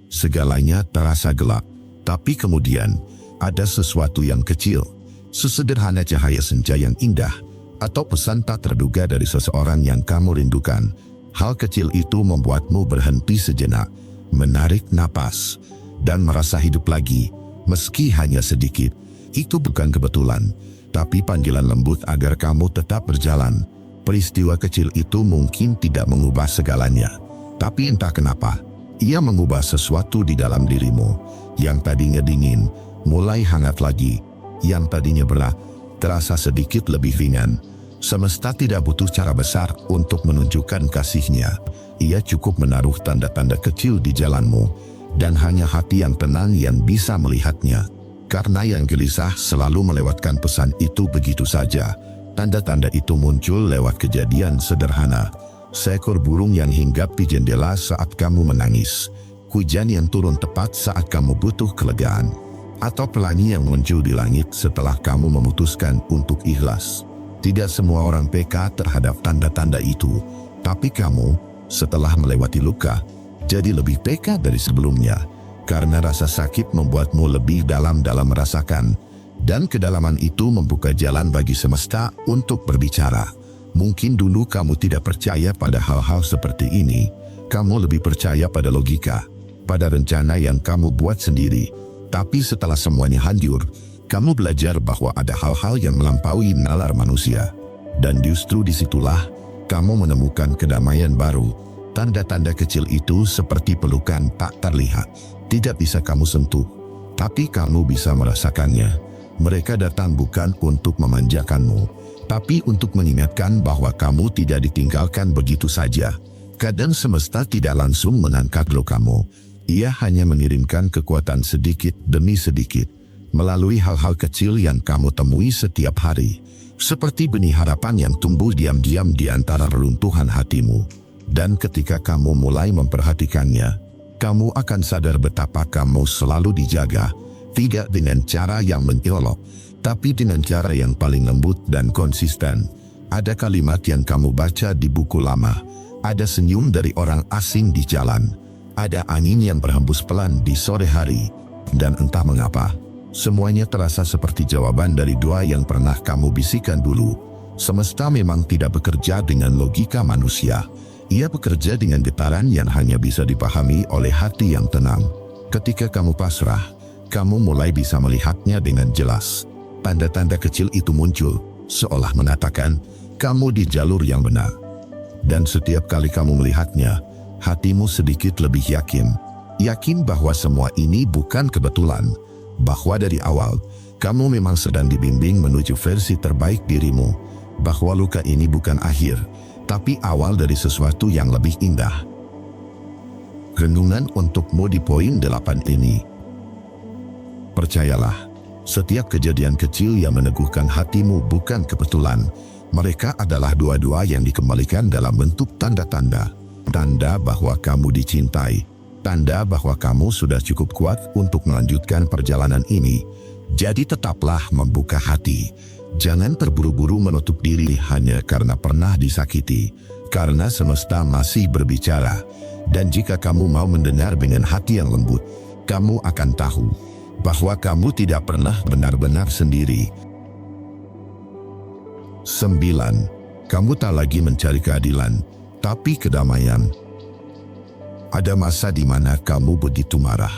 Segalanya terasa gelap, tapi kemudian ada sesuatu yang kecil, sesederhana cahaya senja yang indah, atau pesan tak terduga dari seseorang yang kamu rindukan. Hal kecil itu membuatmu berhenti sejenak, menarik napas, dan merasa hidup lagi, meski hanya sedikit. Itu bukan kebetulan, tapi panggilan lembut agar kamu tetap berjalan. Peristiwa kecil itu mungkin tidak mengubah segalanya, tapi entah kenapa, ia mengubah sesuatu di dalam dirimu. Yang tadinya dingin, mulai hangat lagi. Yang tadinya berat, terasa sedikit lebih ringan. Semesta tidak butuh cara besar untuk menunjukkan kasihnya. Ia cukup menaruh tanda-tanda kecil di jalanmu, dan hanya hati yang tenang yang bisa melihatnya. Karena yang gelisah selalu melewatkan pesan itu begitu saja. Tanda-tanda itu muncul lewat kejadian sederhana. Seekor burung yang hinggap di jendela saat kamu menangis. Hujan yang turun tepat saat kamu butuh kelegaan. Atau pelangi yang muncul di langit setelah kamu memutuskan untuk ikhlas. Tidak semua orang peka terhadap tanda-tanda itu, tapi kamu, setelah melewati luka, jadi lebih peka dari sebelumnya. Karena rasa sakit membuatmu lebih dalam merasakan, dan kedalaman itu membuka jalan bagi semesta untuk berbicara. Mungkin dulu kamu tidak percaya pada hal-hal seperti ini, kamu lebih percaya pada logika, pada rencana yang kamu buat sendiri. Tapi setelah semuanya hancur, kamu belajar bahwa ada hal-hal yang melampaui nalar manusia. Dan justru disitulah kamu menemukan kedamaian baru. Tanda-tanda kecil itu seperti pelukan tak terlihat. Tidak bisa kamu sentuh, tapi kamu bisa merasakannya. Mereka datang bukan untuk memanjakanmu, tapi untuk mengingatkan bahwa kamu tidak ditinggalkan begitu saja. Kadang semesta tidak langsung mengangkat kamu. Ia hanya mengirimkan kekuatan sedikit demi sedikit, melalui hal-hal kecil yang kamu temui setiap hari. Seperti benih harapan yang tumbuh diam-diam di antara reruntuhan hatimu. Dan ketika kamu mulai memperhatikannya, kamu akan sadar betapa kamu selalu dijaga. Tidak dengan cara yang mencolok, tapi dengan cara yang paling lembut dan konsisten. Ada kalimat yang kamu baca di buku lama. Ada senyum dari orang asing di jalan. Ada angin yang berhembus pelan di sore hari. Dan entah mengapa, semuanya terasa seperti jawaban dari doa yang pernah kamu bisikan dulu. Semesta memang tidak bekerja dengan logika manusia. Ia bekerja dengan getaran yang hanya bisa dipahami oleh hati yang tenang. Ketika kamu pasrah, kamu mulai bisa melihatnya dengan jelas. Tanda-tanda kecil itu muncul, seolah mengatakan, kamu di jalur yang benar. Dan setiap kali kamu melihatnya, hatimu sedikit lebih yakin. Yakin bahwa semua ini bukan kebetulan. Bahwa dari awal, kamu memang sedang dibimbing menuju versi terbaik dirimu. Bahwa luka ini bukan akhir, tapi awal dari sesuatu yang lebih indah. Renungan untukmu di poin 8 ini. Percayalah, setiap kejadian kecil yang meneguhkan hatimu bukan kebetulan. Mereka adalah doa-doa yang dikembalikan dalam bentuk tanda-tanda. Tanda bahwa kamu dicintai. Tanda bahwa kamu sudah cukup kuat untuk melanjutkan perjalanan ini. Jadi tetaplah membuka hati. Jangan terburu-buru menutup diri hanya karena pernah disakiti. Karena semesta masih berbicara. Dan jika kamu mau mendengar dengan hati yang lembut, kamu akan tahu bahwa kamu tidak pernah benar-benar sendiri. 9. Kamu tak lagi mencari keadilan, tapi kedamaian. Ada masa di mana kamu begitu marah.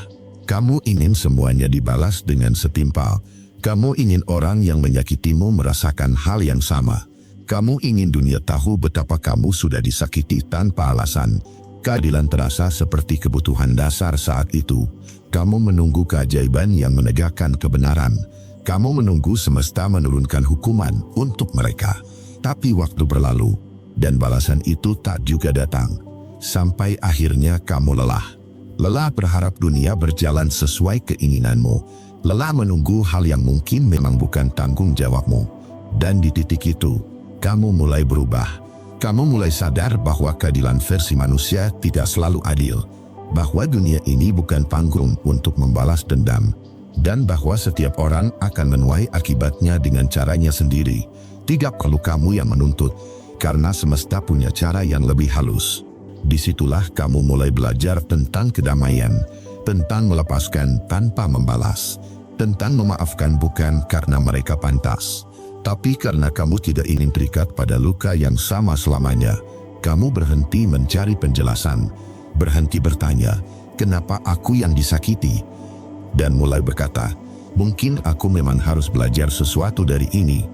Kamu ingin semuanya dibalas dengan setimpal. Kamu ingin orang yang menyakitimu merasakan hal yang sama. Kamu ingin dunia tahu betapa kamu sudah disakiti tanpa alasan. Keadilan terasa seperti kebutuhan dasar saat itu. Kamu menunggu keajaiban yang menegakkan kebenaran. Kamu menunggu semesta menurunkan hukuman untuk mereka. Tapi waktu berlalu, dan balasan itu tak juga datang. Sampai akhirnya kamu lelah. Lelah berharap dunia berjalan sesuai keinginanmu. Lelah menunggu hal yang mungkin memang bukan tanggung jawabmu. Dan di titik itu, kamu mulai berubah. Kamu mulai sadar bahwa keadilan versi manusia tidak selalu adil. Bahwa dunia ini bukan panggung untuk membalas dendam. dan bahwa setiap orang akan menuai akibatnya dengan caranya sendiri. Tidak perlu kamu yang menuntut, karena semesta punya cara yang lebih halus. Disitulah kamu mulai belajar tentang kedamaian, tentang melepaskan tanpa membalas, tentang memaafkan bukan karena mereka pantas, tapi karena kamu tidak ingin terikat pada luka yang sama selamanya. Kamu berhenti mencari penjelasan, berhenti bertanya, kenapa aku yang disakiti? Dan mulai berkata, mungkin aku memang harus belajar sesuatu dari ini.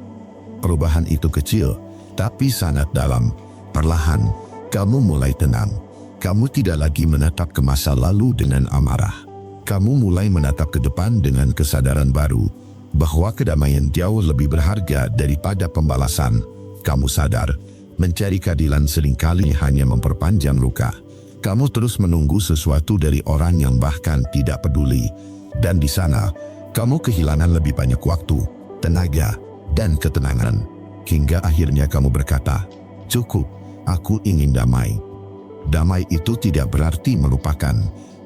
Perubahan itu kecil, tapi sangat dalam. Perlahan, kamu mulai tenang. Kamu tidak lagi menatap ke masa lalu dengan amarah. Kamu mulai menatap ke depan dengan kesadaran baru, bahwa kedamaian jauh lebih berharga daripada pembalasan. Kamu sadar, mencari keadilan seringkali hanya memperpanjang luka. Kamu terus menunggu sesuatu dari orang yang bahkan tidak peduli. Dan di sana, kamu kehilangan lebih banyak waktu, tenaga, dan ketenangan. Hingga akhirnya kamu berkata, cukup, aku ingin damai. Damai itu tidak berarti melupakan,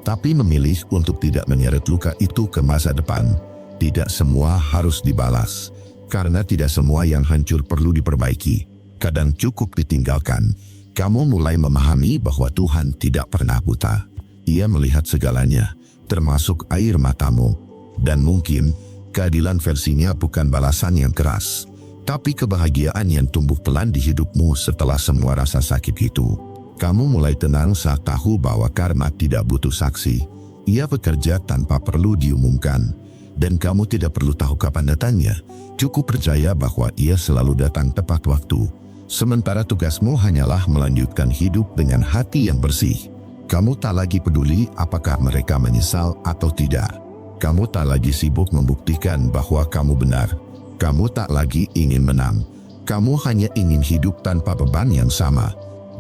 tapi memilih untuk tidak menyeret luka itu ke masa depan. Tidak semua harus dibalas, karena tidak semua yang hancur perlu diperbaiki. Kadang cukup ditinggalkan. Kamu mulai memahami bahwa Tuhan tidak pernah buta. Ia melihat segalanya, termasuk air matamu. Dan mungkin, keadilan versinya bukan balasan yang keras, tapi kebahagiaan yang tumbuh pelan di hidupmu setelah semua rasa sakit itu. Kamu mulai tenang saat tahu bahwa karma tidak butuh saksi. Ia bekerja tanpa perlu diumumkan. Dan kamu tidak perlu tahu kapan datangnya. Cukup percaya bahwa ia selalu datang tepat waktu. Sementara tugasmu hanyalah melanjutkan hidup dengan hati yang bersih. Kamu tak lagi peduli apakah mereka menyesal atau tidak. Kamu tak lagi sibuk membuktikan bahwa kamu benar. Kamu tak lagi ingin menang. Kamu hanya ingin hidup tanpa beban yang sama.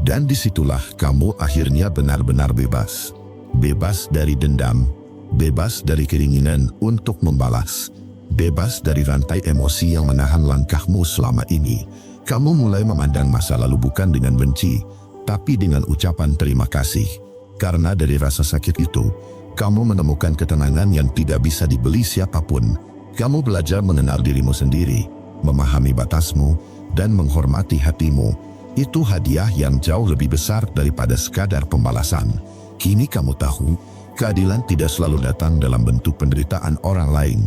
Dan disitulah kamu akhirnya benar-benar bebas. Bebas dari dendam. Bebas dari keinginan untuk membalas. Bebas dari rantai emosi yang menahan langkahmu selama ini. Kamu mulai memandang masa lalu bukan dengan benci, tapi dengan ucapan terima kasih. Karena dari rasa sakit itu, kamu menemukan ketenangan yang tidak bisa dibeli siapapun. Kamu belajar mengenal dirimu sendiri, memahami batasmu, dan menghormati hatimu. Itu hadiah yang jauh lebih besar daripada sekadar pembalasan. Kini kamu tahu, keadilan tidak selalu datang dalam bentuk penderitaan orang lain.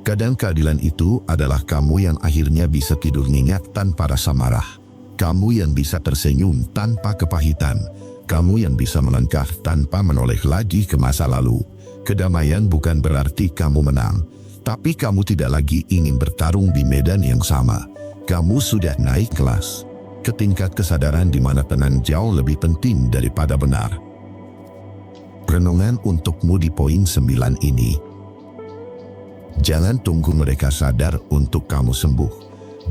Kadang keadilan itu adalah kamu yang akhirnya bisa tidur nyenyak tanpa rasa marah. Kamu yang bisa tersenyum tanpa kepahitan. Kamu yang bisa melangkah tanpa menoleh lagi ke masa lalu. Kedamaian bukan berarti kamu menang, tapi kamu tidak lagi ingin bertarung di medan yang sama. Kamu sudah naik kelas ke tingkat kesadaran di mana tenang jauh lebih penting daripada benar. Renungan untukmu di poin 9 ini. Jangan tunggu mereka sadar untuk kamu sembuh.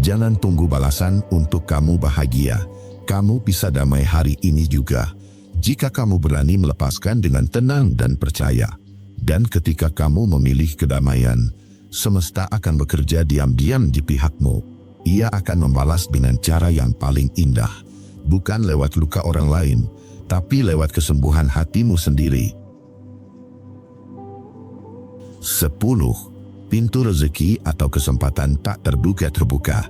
Jangan tunggu balasan untuk kamu bahagia. Kamu bisa damai hari ini juga, jika kamu berani melepaskan dengan tenang dan percaya. Dan ketika kamu memilih kedamaian, semesta akan bekerja diam-diam di pihakmu. Ia akan membalas dengan cara yang paling indah, bukan lewat luka orang lain, tapi lewat kesembuhan hatimu sendiri. 10. Pintu rezeki atau kesempatan tak terduga terbuka.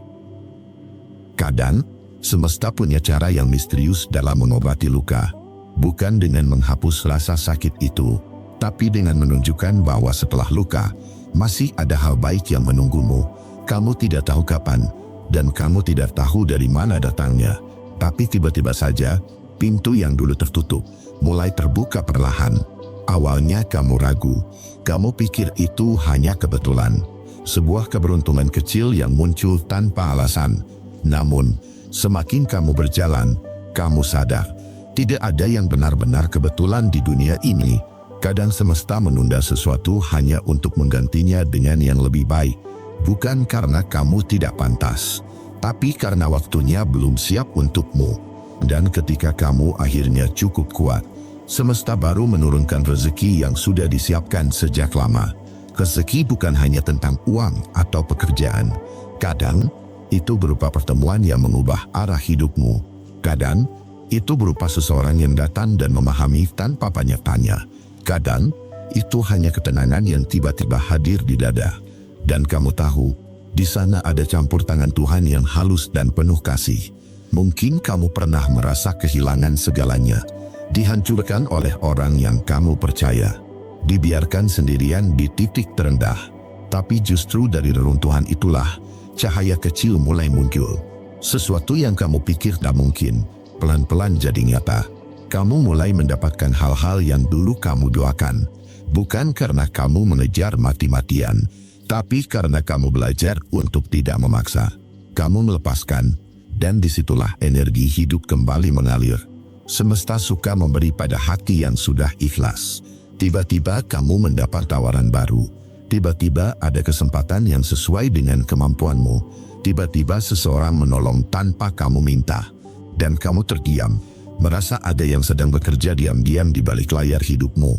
Kadang, semesta punya cara yang misterius dalam mengobati luka, bukan dengan menghapus rasa sakit itu, tapi dengan menunjukkan bahwa setelah luka, masih ada hal baik yang menunggumu. Kamu tidak tahu kapan, dan kamu tidak tahu dari mana datangnya. Tapi tiba-tiba saja, pintu yang dulu tertutup, mulai terbuka perlahan. Awalnya kamu ragu, kamu pikir itu hanya kebetulan. Sebuah keberuntungan kecil yang muncul tanpa alasan. Namun, semakin kamu berjalan, kamu sadar, tidak ada yang benar-benar kebetulan di dunia ini. Kadang semesta menunda sesuatu hanya untuk menggantinya dengan yang lebih baik. Bukan karena kamu tidak pantas, tapi karena waktunya belum siap untukmu. Dan ketika kamu akhirnya cukup kuat, semesta baru menurunkan rezeki yang sudah disiapkan sejak lama. Rezeki bukan hanya tentang uang atau pekerjaan. Kadang, itu berupa pertemuan yang mengubah arah hidupmu. Kadang, itu berupa seseorang yang datang dan memahami tanpa banyak tanya. Kadang, Itu hanya ketenangan yang tiba-tiba hadir di dada. Dan kamu tahu, di sana ada campur tangan Tuhan yang halus dan penuh kasih. Mungkin kamu pernah merasa kehilangan segalanya, dihancurkan oleh orang yang kamu percaya, dibiarkan sendirian di titik terendah. Tapi justru dari reruntuhan itulah, cahaya kecil mulai muncul. Sesuatu yang kamu pikir tak mungkin, pelan-pelan jadi nyata. Kamu mulai mendapatkan hal-hal yang dulu kamu doakan, bukan karena kamu mengejar mati-matian, tapi karena kamu belajar untuk tidak memaksa. Kamu melepaskan, dan disitulah energi hidup kembali mengalir. Semesta suka memberi pada hati yang sudah ikhlas. Tiba-tiba kamu mendapat tawaran baru. Tiba-tiba ada kesempatan yang sesuai dengan kemampuanmu. Tiba-tiba seseorang menolong tanpa kamu minta. Dan kamu terdiam, merasa ada yang sedang bekerja diam-diam di balik layar hidupmu.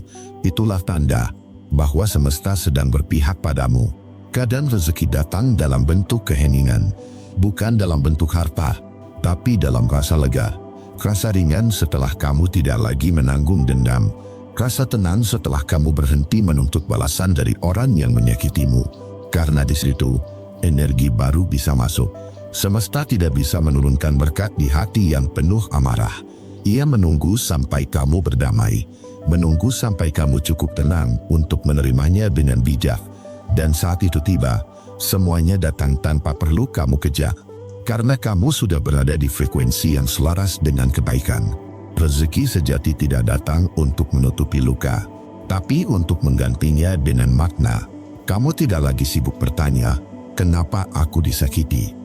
Itulah tanda bahwa semesta sedang berpihak padamu. Kadang rezeki datang dalam bentuk keheningan, bukan dalam bentuk harta, tapi dalam rasa lega. Rasa ringan setelah kamu tidak lagi menanggung dendam. Rasa tenang setelah kamu berhenti menuntut balasan dari orang yang menyakitimu. Karena di situ, energi baru bisa masuk. Semesta tidak bisa menurunkan berkat di hati yang penuh amarah. Ia menunggu sampai kamu berdamai. Menunggu sampai kamu cukup tenang untuk menerimanya dengan bijak. Dan saat itu tiba, semuanya datang tanpa perlu kamu kejar. Karena kamu sudah berada di frekuensi yang selaras dengan kebaikan. Rezeki sejati tidak datang untuk menutupi luka, tapi untuk menggantinya dengan makna. Kamu tidak lagi sibuk bertanya, kenapa aku disakiti?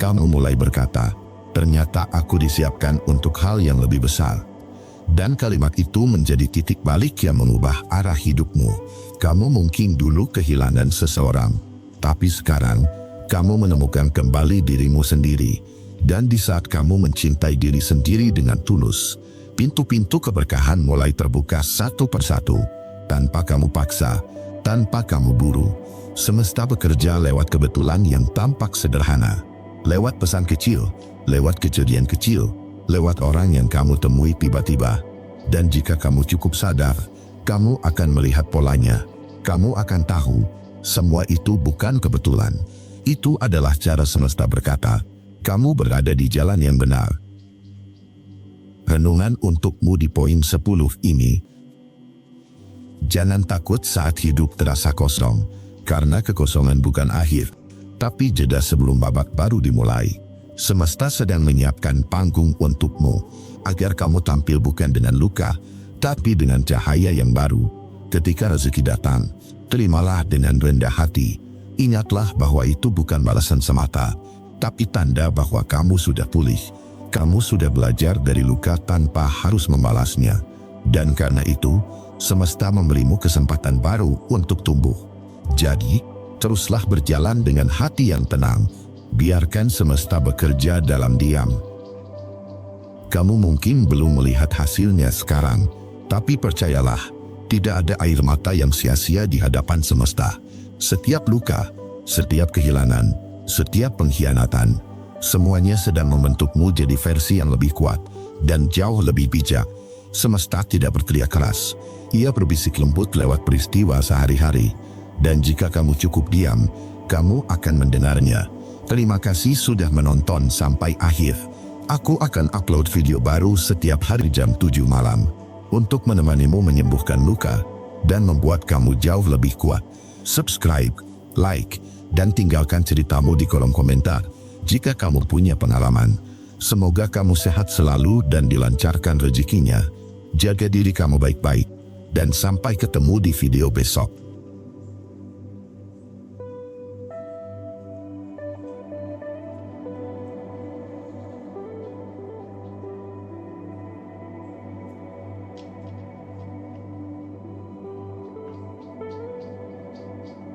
Kamu mulai berkata, ternyata aku disiapkan untuk hal yang lebih besar. Dan kalimat itu menjadi titik balik yang mengubah arah hidupmu. Kamu mungkin dulu kehilangan seseorang, tapi sekarang kamu menemukan kembali dirimu sendiri. Dan di saat kamu mencintai diri sendiri dengan tulus, pintu-pintu keberkahan mulai terbuka satu persatu. Tanpa kamu paksa, tanpa kamu buru. Semesta bekerja lewat kebetulan yang tampak sederhana. Lewat pesan kecil, lewat kejadian kecil, lewat orang yang kamu temui tiba-tiba. Dan jika kamu cukup sadar, kamu akan melihat polanya. Kamu akan tahu, semua itu bukan kebetulan. Itu adalah cara semesta berkata, kamu berada di jalan yang benar. Renungan untukmu di poin 10 ini. Jangan takut saat hidup terasa kosong, karena kekosongan bukan akhir, tapi jeda sebelum babak baru dimulai. Semesta sedang menyiapkan panggung untukmu, agar kamu tampil bukan dengan luka, tapi dengan cahaya yang baru. Ketika rezeki datang, terimalah dengan rendah hati. Ingatlah bahwa itu bukan balasan semata, tapi tanda bahwa kamu sudah pulih. Kamu sudah belajar dari luka tanpa harus membalasnya. Dan karena itu, semesta memberimu kesempatan baru untuk tumbuh. Jadi, teruslah berjalan dengan hati yang tenang. Biarkan semesta bekerja dalam diam. Kamu mungkin belum melihat hasilnya sekarang, tapi percayalah, tidak ada air mata yang sia-sia di hadapan semesta. Setiap luka, setiap kehilangan, setiap pengkhianatan, semuanya sedang membentukmu jadi versi yang lebih kuat dan jauh lebih bijak. Semesta tidak berteriak keras, ia berbisik lembut lewat peristiwa sehari-hari. Dan jika kamu cukup diam, kamu akan mendengarnya. Terima kasih sudah menonton sampai akhir. Aku akan upload video baru setiap hari jam 7 malam untuk menemanimu menyembuhkan luka dan membuat kamu jauh lebih kuat. Subscribe, like, dan tinggalkan ceritamu di kolom komentar jika kamu punya pengalaman. Semoga kamu sehat selalu dan dilancarkan rezekinya. Jaga diri kamu baik-baik, dan sampai ketemu di video besok.